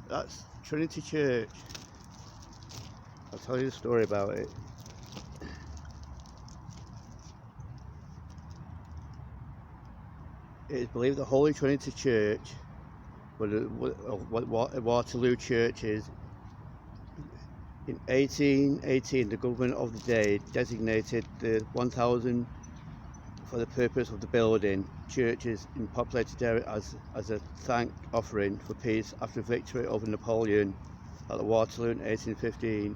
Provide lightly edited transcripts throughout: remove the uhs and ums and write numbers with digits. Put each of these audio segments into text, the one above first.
That's Trinity Church. I'll tell you the story about it. It is believed the Holy Trinity Church, what Waterloo Church is. In 1818, the government of the day designated the 1,000 for the purpose of the building churches in populated area as a thank offering for peace after victory over Napoleon at Waterloo in 1815.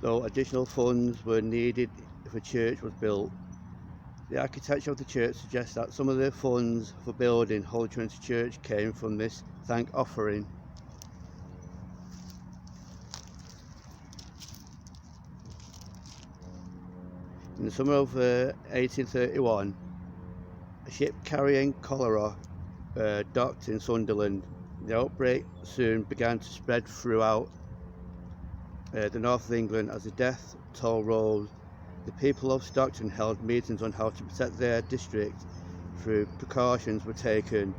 Though additional funds were needed if a church was built, the architecture of the church suggests that some of the funds for building Holy Trinity Church came from this thank offering. In the summer of 1831, a ship carrying cholera docked in Sunderland. The outbreak soon began to spread throughout the north of England as the death toll rose. The people of Stockton held meetings on how to protect their district. Through precautions were taken.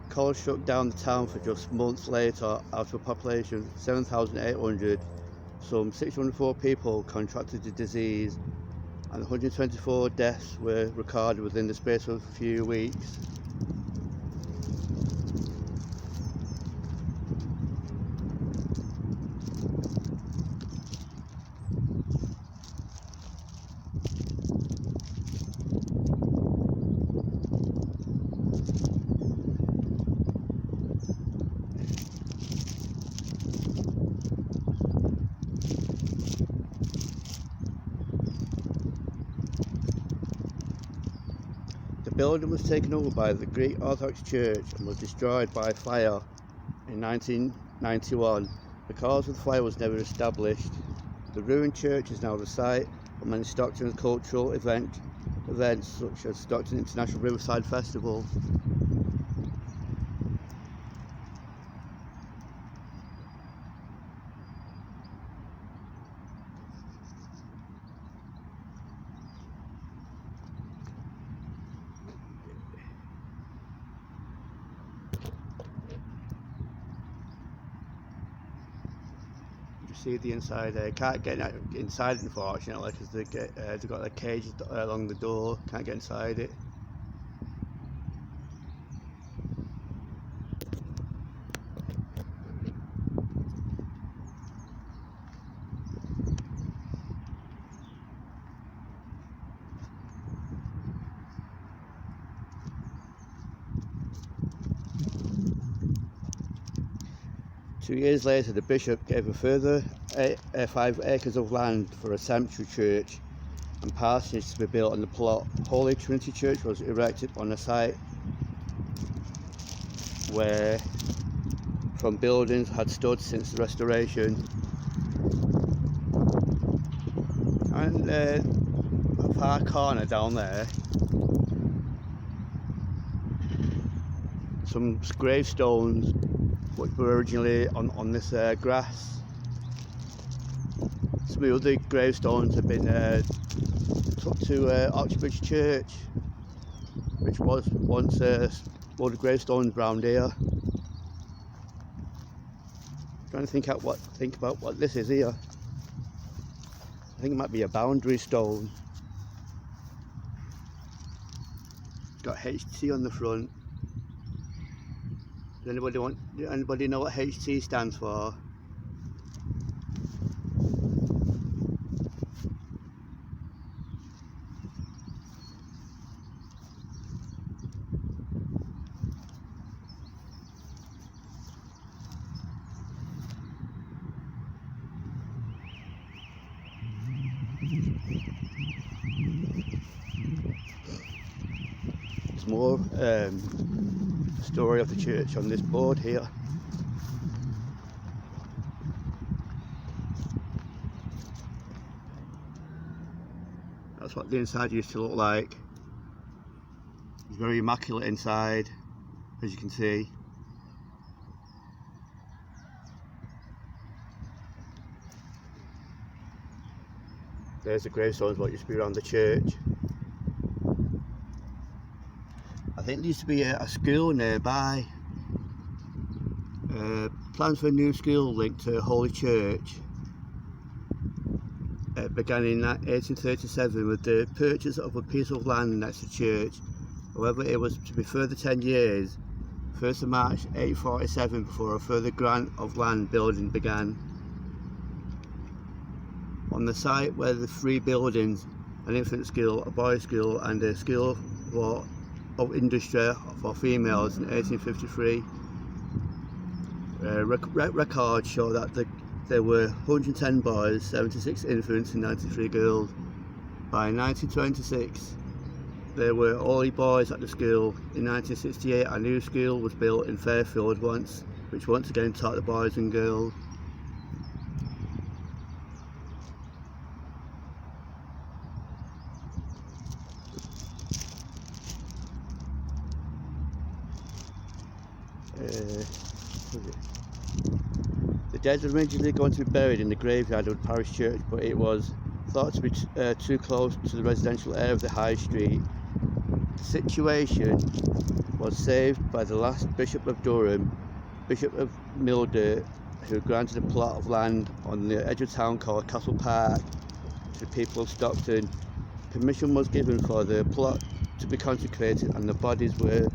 Cholera struck down the town for just months later. Out of a population of 7,800, some 604 people contracted the disease, and 124 deaths were recorded within the space of a few weeks. The building was taken over by the Greek Orthodox Church and was destroyed by fire in 1991. The cause of the fire was never established. The ruined church is now the site of many Stockton cultural events such as Stockton International Riverside Festival. See the inside there. Can't get inside it, unfortunately, because they've got their cages along the door. Can't get inside it. Two years later, the bishop gave a further 5 acres of land for a sanctuary church and parsonage to be built on the plot. Holy Trinity Church was erected on a site where from buildings had stood since the restoration. And a far corner down there, some gravestones which were originally on this grass. Some of the other gravestones have been took to Oxbridge Church, which was once one of the gravestones round here. Trying to think about what this is here. I think it might be a boundary stone. It's got HT on the front. Does anybody know what HT stands for? There's more story of the church on this board here. That's what the inside used to look like. It's very immaculate inside, as you can see. There's the gravestones what used to be around the church. I think there used to be a school nearby. Plans for a new school linked to Holy Church began in 1837 with the purchase of a piece of land next to the church. However, it was to be further 10 years, 1st of March 1847, before a further grant of land building began. On the site were the 3 buildings, an infant school, a boys' school and a school of industry for females in 1853. Records show that there were 110 boys, 76 infants and 93 girls. By 1926 there were only boys at the school. In 1968 a new school was built in Fairfield which once again taught the boys and girls. The dead were originally going to be buried in the graveyard of the parish church, but it was thought to be too close to the residential area of the High Street. The situation was saved by the last Bishop of Durham, Bishop of Milder, who granted a plot of land on the edge of town called Castle Park to the people of Stockton. Permission was given for the plot to be consecrated and the bodies were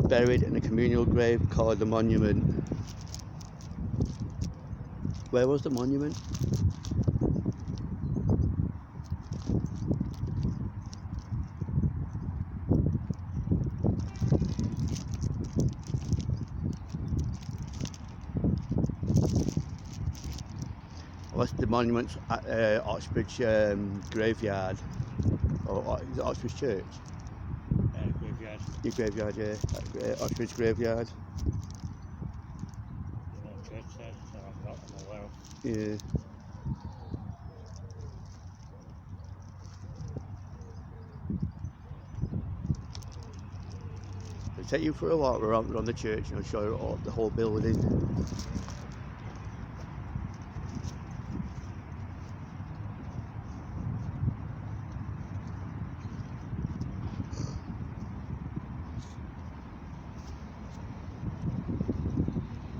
buried in a communal grave called the Monument. Where was the monument? What's the monument at Oxbridge graveyard? Or is it Oxbridge Church? Graveyard. Your graveyard, yeah. Oxbridge graveyard. There's no church there, so I'm not aware of. Yeah. I'll take you for a walk around the church and I'll show you the whole building.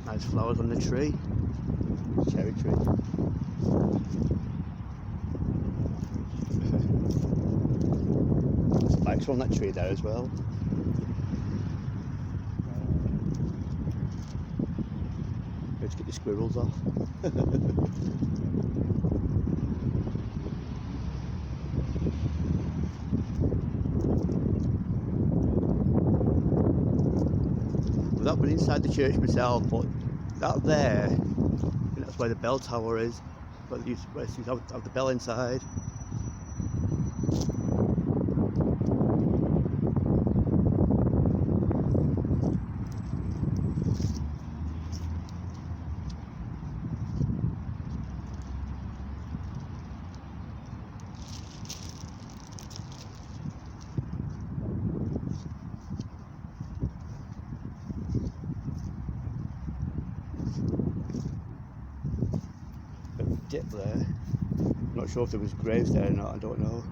Nice flowers on the tree, cherry tree. Spikes on that tree there as well. Let's get the squirrels off. I've not been inside the church myself, but that there, I think that's where the bell tower is, where you have the bell inside. Dip there. I'm not sure if there was graves there or not, I don't know.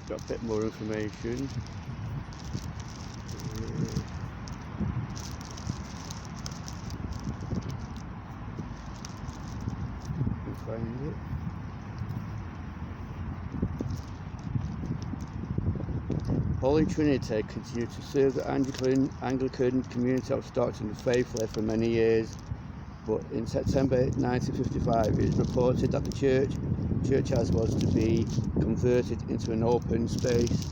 Got a bit more information. Can find it. Holy Trinity continued to serve the Anglican community of Stockton faithfully for many years, but in September 1955 it is reported that the church house was to be converted into an open space.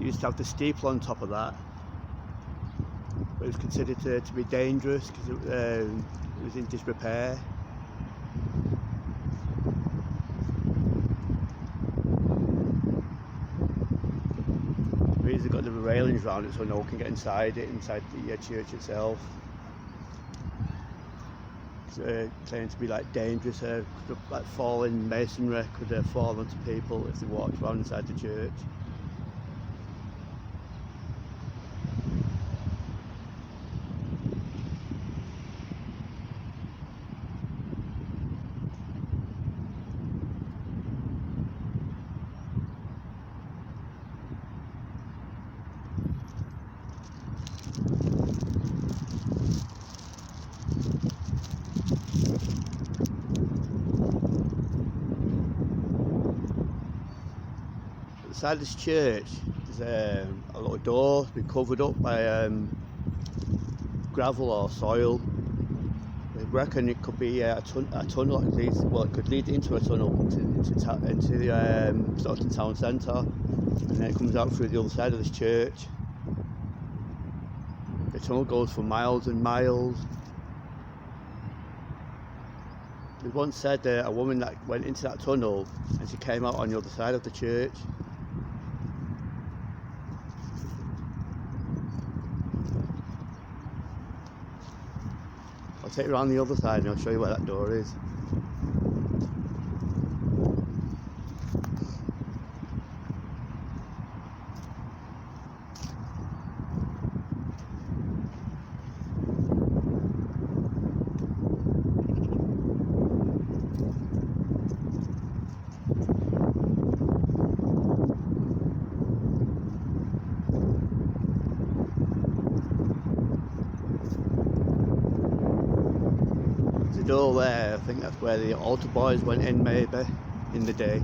They used to have the steeple on top of that, but it was considered to be dangerous because it was in disrepair. They've got the railings around it so no one can get inside the church itself. It's claimed to be like dangerous, like falling masonry could fall onto people if they walked around inside the church. Inside this church, there's a little door been covered up by gravel or soil. I reckon it could be a tunnel. It could lead into a tunnel into Stockton town centre, and then it comes out through the other side of this church. The tunnel goes for miles and miles. They once said a woman that went into that tunnel and she came out on the other side of the church. I'll take you around the other side and I'll show you where that door is. The door there, I think that's where the altar boys went in maybe in the day.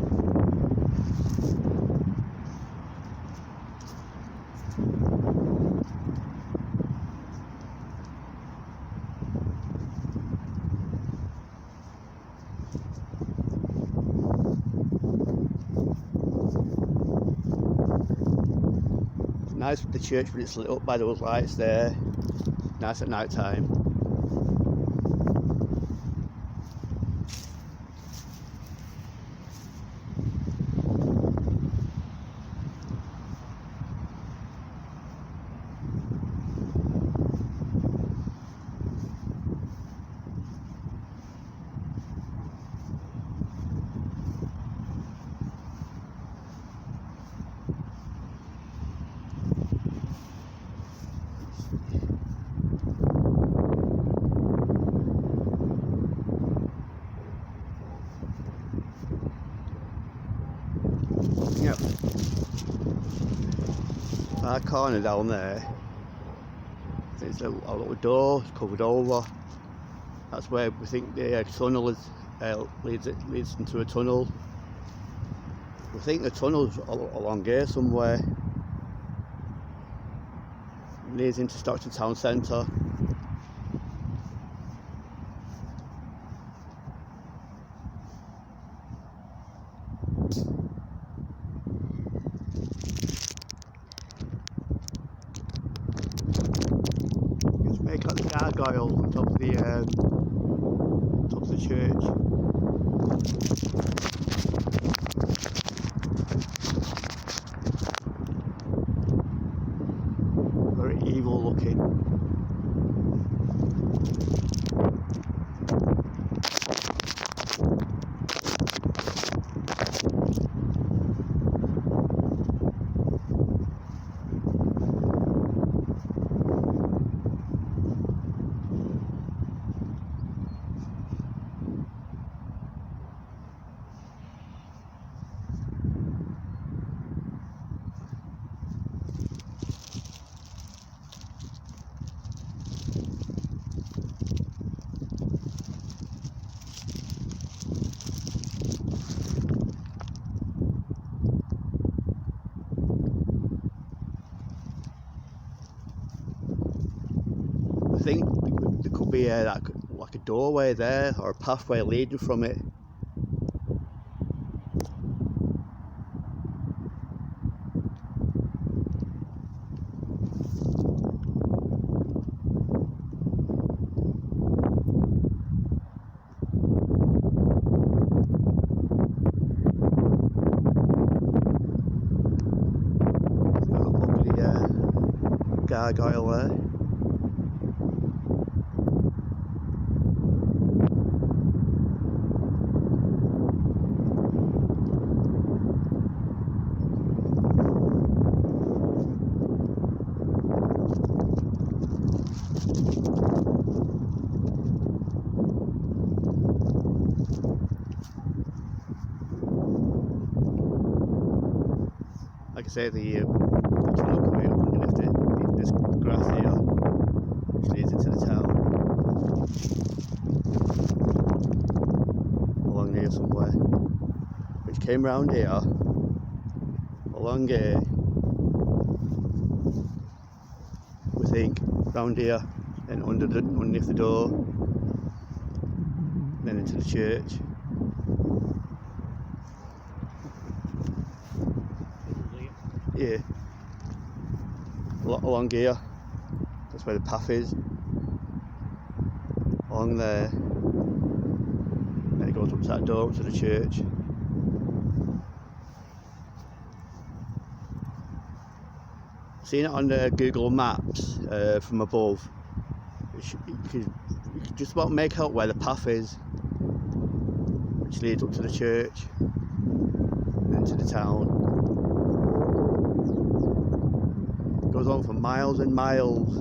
It's nice with the church when it's lit up by those lights there. Nice at night time. Yep. That corner down there, there's a little door covered over. That's where we think the tunnel is, leads into a tunnel. We think the tunnel's along here somewhere. It leads into Stockton town centre. Make like the gargoyle on top of the church. Very evil looking. I think there could be like a doorway there or a pathway leading from it. gargoyle there. Like I say, the tunnel coming up underneath this grass here, which leads into the town, along here somewhere, which came round here, along here, we think, round here, and underneath the door, then into the church. Yeah, along here, that's where the path is, along there, then it goes up to that door, up to the church. Seeing it on Google Maps from above, you could just about make out where the path is, which leads up to the church, and then to the town. Goes on for miles and miles.